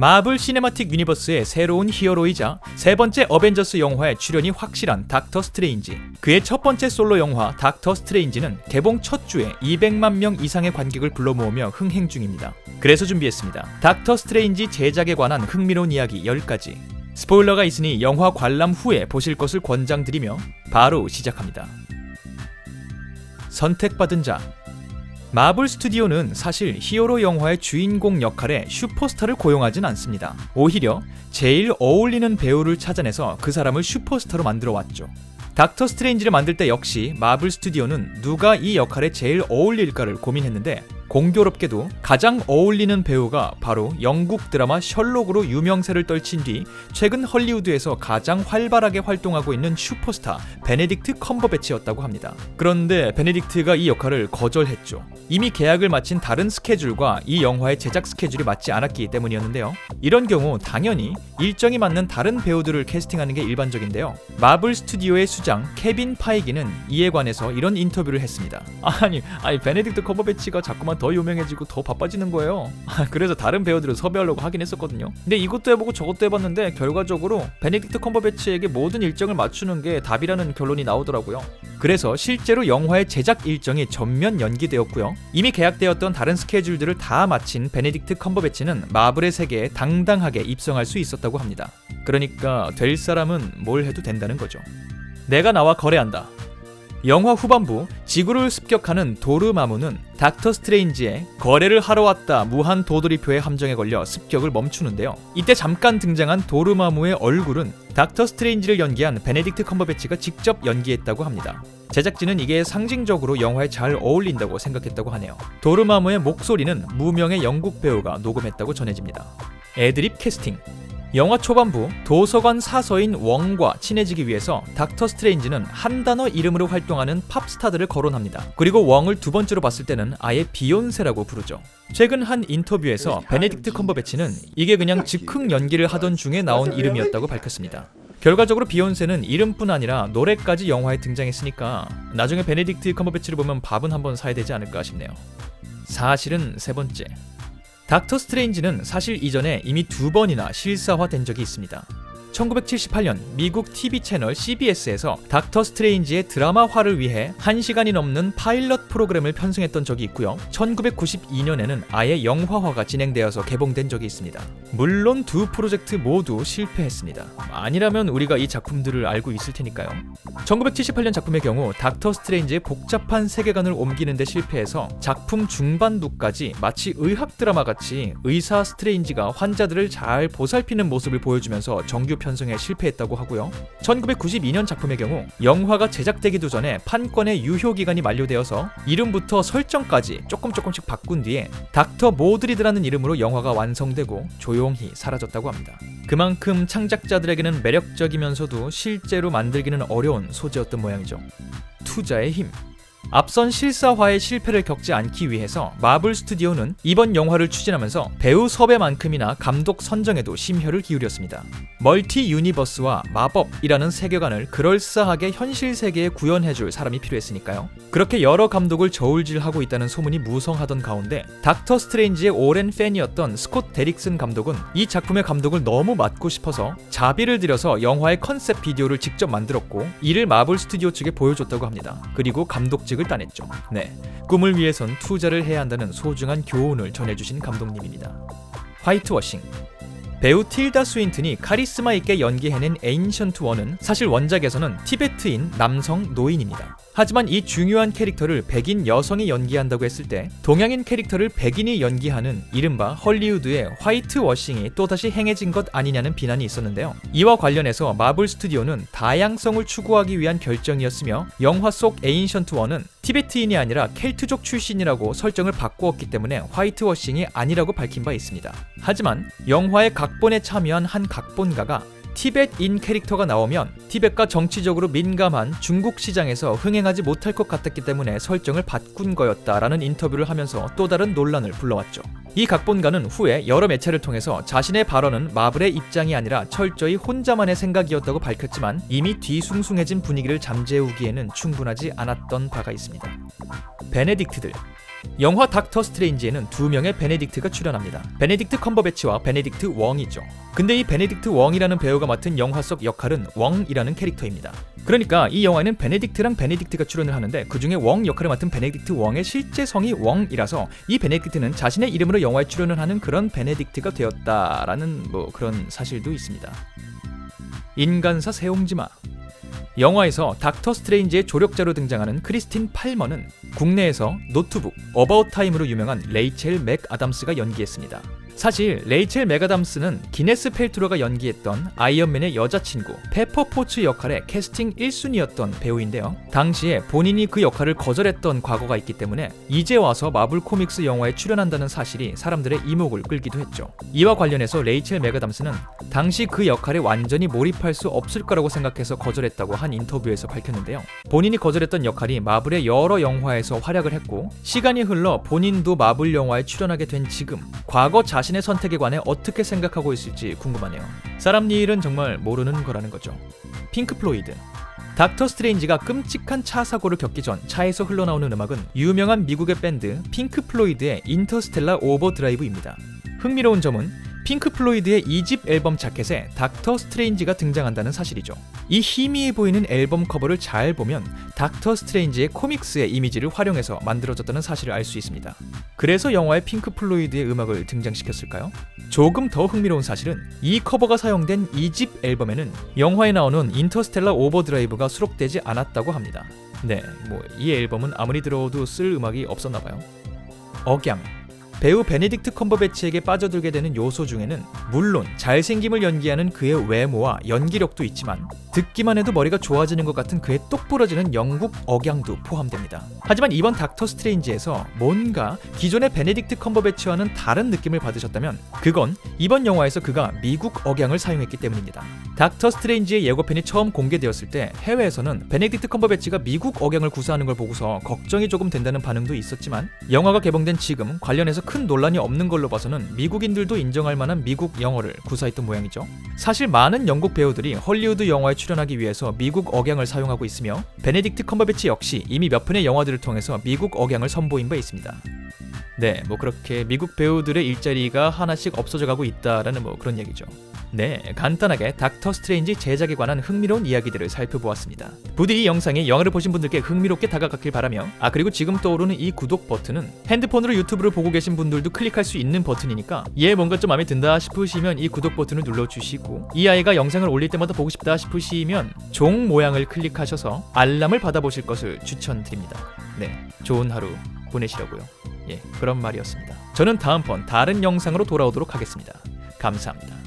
마블 시네마틱 유니버스의 새로운 히어로이자 세 번째 어벤져스 영화에 출연이 확실한 닥터 스트레인지. 그의 첫 번째 솔로 영화 닥터 스트레인지는 개봉 첫 주에 200만 명 이상의 관객을 불러 모으며 흥행 중입니다. 그래서 준비했습니다. 닥터 스트레인지 제작에 관한 흥미로운 이야기 10가지. 스포일러가 있으니 영화 관람 후에 보실 것을 권장드리며 바로 시작합니다. 선택받은 자. 마블 스튜디오는 사실 히어로 영화의 주인공 역할에 슈퍼스타를 고용하진 않습니다. 오히려 제일 어울리는 배우를 찾아내서 그 사람을 슈퍼스타로 만들어 왔죠. 닥터 스트레인지를 만들 때 역시 마블 스튜디오는 누가 이 역할에 제일 어울릴까를 고민했는데 공교롭게도 가장 어울리는 배우가 바로 영국 드라마 셜록으로 유명세를 떨친 뒤 최근 헐리우드에서 가장 활발하게 활동하고 있는 슈퍼스타 베네딕트 컴버배치였다고 합니다. 그런데 베네딕트가 이 역할을 거절했죠. 이미 계약을 마친 다른 스케줄과 이 영화의 제작 스케줄이 맞지 않았기 때문이었는데요. 이런 경우 당연히 일정이 맞는 다른 배우들을 캐스팅하는 게 일반적인데요. 마블 스튜디오의 수장 케빈 파이기는 이에 관해서 이런 인터뷰를 했습니다. 아니 베네딕트 컴버배치가 자꾸만 더 유명해지고 더 바빠지는 거예요. 그래서 다른 배우들을 섭외하려고 하긴 했었거든요. 근데 이것도 해보고 저것도 해봤는데 결과적으로 베네딕트 컴버배치에게 모든 일정을 맞추는 게 답이라는 결론이 나오더라고요. 그래서 실제로 영화의 제작 일정이 전면 연기되었고요. 이미 계약되었던 다른 스케줄들을 다 마친 베네딕트 컴버배치는 마블의 세계에 당당하게 입성할 수 있었다고 합니다. 그러니까 될 사람은 뭘 해도 된다는 거죠. 내가 나와 거래한다. 영화 후반부 지구를 습격하는 도르마무는 닥터 스트레인지의 거래를 하러 왔다 무한 도돌이표의 함정에 걸려 습격을 멈추는데요. 이때 잠깐 등장한 도르마무의 얼굴은 닥터 스트레인지를 연기한 베네딕트 컴버배치가 직접 연기했다고 합니다. 제작진은 이게 상징적으로 영화에 잘 어울린다고 생각했다고 하네요. 도르마무의 목소리는 무명의 영국 배우가 녹음했다고 전해집니다. 애드립 캐스팅. 영화 초반부 도서관 사서인 웡과 친해지기 위해서 닥터 스트레인지는 한 단어 이름으로 활동하는 팝스타들을 거론합니다. 그리고 웡을 두 번째로 봤을 때는 아예 비욘세라고 부르죠. 최근 한 인터뷰에서 베네딕트 컴버배치는 이게 그냥 즉흥 연기를 하던 중에 나온 이름이었다고 밝혔습니다. 결과적으로 비욘세는 이름뿐 아니라 노래까지 영화에 등장했으니까 나중에 베네딕트 컴버배치를 보면 밥은 한번 사야 되지 않을까 싶네요. 사실은 세 번째. 닥터 스트레인지는 사실 이전에 이미 2번이나 실사화된 적이 있습니다. 1978년 미국 TV 채널 CBS에서 닥터 스트레인지의 드라마화를 위해 1시간이 넘는 파일럿 프로그램을 편성했던 적이 있고요. 1992년에는 아예 영화화가 진행되어서 개봉된 적이 있습니다. 물론 두 프로젝트 모두 실패했습니다. 아니라면 우리가 이 작품들을 알고 있을 테니까요. 1978년 작품의 경우 닥터 스트레인지의 복잡한 세계관을 옮기는 데 실패해서 작품 중반부까지 마치 의학 드라마같이 의사 스트레인지가 환자들을 잘 보살피는 모습을 보여주면서 정규 편성에 실패했다고 하고요. 1992년 작품의 경우 영화가 제작되기도 전에 판권의 유효기간이 만료되어서 이름부터 설정까지 조금씩 바꾼 뒤에 닥터 모드리드라는 이름으로 영화가 완성되고 조용히 사라졌다고 합니다. 그만큼 창작자들에게는 매력적이면서도 실제로 만들기는 어려운 소재였던 모양이죠. 투자의 힘. 앞선 실사화의 실패를 겪지 않기 위해서 마블 스튜디오는 이번 영화를 추진하면서 배우 섭외만큼이나 감독 선정에도 심혈을 기울였습니다. 멀티 유니버스와 마법이라는 세계관을 그럴싸하게 현실 세계에 구현해줄 사람이 필요했으니까요. 그렇게 여러 감독을 저울질하고 있다는 소문이 무성하던 가운데 닥터 스트레인지의 오랜 팬이었던 스콧 데릭슨 감독은 이 작품의 감독을 너무 맡고 싶어서 자비를 들여서 영화의 컨셉 비디오를 직접 만들었고 이를 마블 스튜디오 측에 보여줬다고 합니다. 그리고 감독직을 따냈죠. 네, 꿈을 위해선 투자를 해야 한다는 소중한 교훈을 전해주신 감독님입니다. 화이트워싱. 배우 틸다 스윈튼이 카리스마 있게 연기해낸 에인션트 원은 사실 원작에서는 티베트인 남성 노인입니다. 하지만 이 중요한 캐릭터를 백인 여성이 연기한다고 했을 때 동양인 캐릭터를 백인이 연기하는 이른바 헐리우드의 화이트워싱이 또다시 행해진 것 아니냐는 비난이 있었는데요. 이와 관련해서 마블 스튜디오는 다양성을 추구하기 위한 결정이었으며 영화 속 에인션트 원은 티베트인이 아니라 켈트족 출신이라고 설정을 바꾸었기 때문에 화이트워싱이 아니라고 밝힌 바 있습니다. 하지만 영화의 각본에 참여한 한 각본가가 티벳인 캐릭터가 나오면 티벳과 정치적으로 민감한 중국 시장에서 흥행하지 못할 것 같았기 때문에 설정을 바꾼 거였다라는 인터뷰를 하면서 또 다른 논란을 불러왔죠. 이 각본가는 후에 여러 매체를 통해서 자신의 발언은 마블의 입장이 아니라 철저히 혼자만의 생각이었다고 밝혔지만 이미 뒤숭숭해진 분위기를 잠재우기에는 충분하지 않았던 바가 있습니다. 베네딕트들. 영화 닥터 스트레인지에는 두 명의 베네딕트가 출연합니다. 베네딕트 컴버배치와 베네딕트 웡이죠. 근데 이 베네딕트 웡이라는 배우가 맡은 영화 속 역할은 웡이라는 캐릭터입니다. 그러니까 이 영화에는 베네딕트랑 베네딕트가 출연을 하는데 그중에 웡 역할을 맡은 베네딕트 웡의 실제 성이 웡이라서 이 베네딕트는 자신의 이름으로 영화에 출연을 하는 그런 베네딕트가 되었다라는 그런 사실도 있습니다. 인간사 세옹지마. 영화에서 닥터 스트레인지의 조력자로 등장하는 크리스틴 팔머는 국내에서 노트북, 어바웃 타임으로 유명한 레이첼 맥아담스가 연기했습니다. 사실 레이첼 맥아담스는 기네스 펠트로가 연기했던 아이언맨의 여자친구 페퍼 포츠 역할의 캐스팅 1순위였던 배우인데요. 당시에 본인이 그 역할을 거절했던 과거가 있기 때문에 이제 와서 마블 코믹스 영화에 출연한다는 사실이 사람들의 이목을 끌기도 했죠. 이와 관련해서 레이첼 맥아담스는 당시 그 역할에 완전히 몰입할 수 없을 거라고 생각해서 거절했다고 한 인터뷰에서 밝혔는데요. 본인이 거절했던 역할이 마블의 여러 영화에서 활약을 했고 시간이 흘러 본인도 마블 영화에 출연하게 된 지금 과거 자신의 선택에 관해 어떻게 생각하고 있을지 궁금하네요. 사람 일은 정말 모르는 거라는 거죠. 핑크 플로이드. 닥터 스트레인지가 끔찍한 차 사고를 겪기 전 차에서 흘러나오는 음악은 유명한 미국의 밴드 핑크 플로이드의 인터스텔라 오버드라이브입니다. 흥미로운 점은 핑크 플로이드의 2집 앨범 자켓에 닥터 스트레인지가 등장한다는 사실이죠. 이 희미해 보이는 앨범 커버를 잘 보면 닥터 스트레인지의 코믹스의 이미지를 활용해서 만들어졌다는 사실을 알 수 있습니다. 그래서 영화에 핑크 플로이드의 음악을 등장시켰을까요? 조금 더 흥미로운 사실은 이 커버가 사용된 2집 앨범에는 영화에 나오는 인터스텔라 오버드라이브가 수록되지 않았다고 합니다. 네, 이 앨범은 아무리 들어도 쓸 음악이 없었나봐요. 억양. 배우 베네딕트 컴버배치에게 빠져들게 되는 요소 중에는 물론 잘생김을 연기하는 그의 외모와 연기력도 있지만 듣기만 해도 머리가 좋아지는 것 같은 그의 똑부러지는 영국 억양도 포함됩니다. 하지만 이번 닥터 스트레인지에서 뭔가 기존의 베네딕트 컴버배치와는 다른 느낌을 받으셨다면 그건 이번 영화에서 그가 미국 억양을 사용했기 때문입니다. 닥터 스트레인지의 예고편이 처음 공개되었을 때 해외에서는 베네딕트 컴버배치가 미국 억양을 구사하는 걸 보고서 걱정이 조금 된다는 반응도 있었지만 영화가 개봉된 지금 관련해서 큰 논란이 없는 걸로 봐서는 미국인들도 인정할 만한 미국 영어를 구사했던 모양이죠. 사실 많은 영국 배우들이 헐리우드 영화에 출연하기 위해서 미국 억양을 사용하고 있으며 베네딕트 컴버배치 역시 이미 몇 편의 영화들을 통해서 미국 억양을 선보인 바 있습니다. 네, 그렇게 미국 배우들의 일자리가 하나씩 없어져 가고 있다라는 그런 얘기죠. 네, 간단하게 닥터 스트레인지 제작에 관한 흥미로운 이야기들을 살펴보았습니다. 부디 이 영상이 영화를 보신 분들께 흥미롭게 다가갔길 바라며 그리고 지금 떠오르는 이 구독 버튼은 핸드폰으로 유튜브를 보고 계신 분들도 클릭할 수 있는 버튼이니까 뭔가 좀 마음에 든다 싶으시면 이 구독 버튼을 눌러주시고 이 아이가 영상을 올릴 때마다 보고 싶다 싶으시면 종 모양을 클릭하셔서 알람을 받아보실 것을 추천드립니다. 네, 좋은 하루 보내시라고요. 그런 말이었습니다. 저는 다음번 다른 영상으로 돌아오도록 하겠습니다. 감사합니다.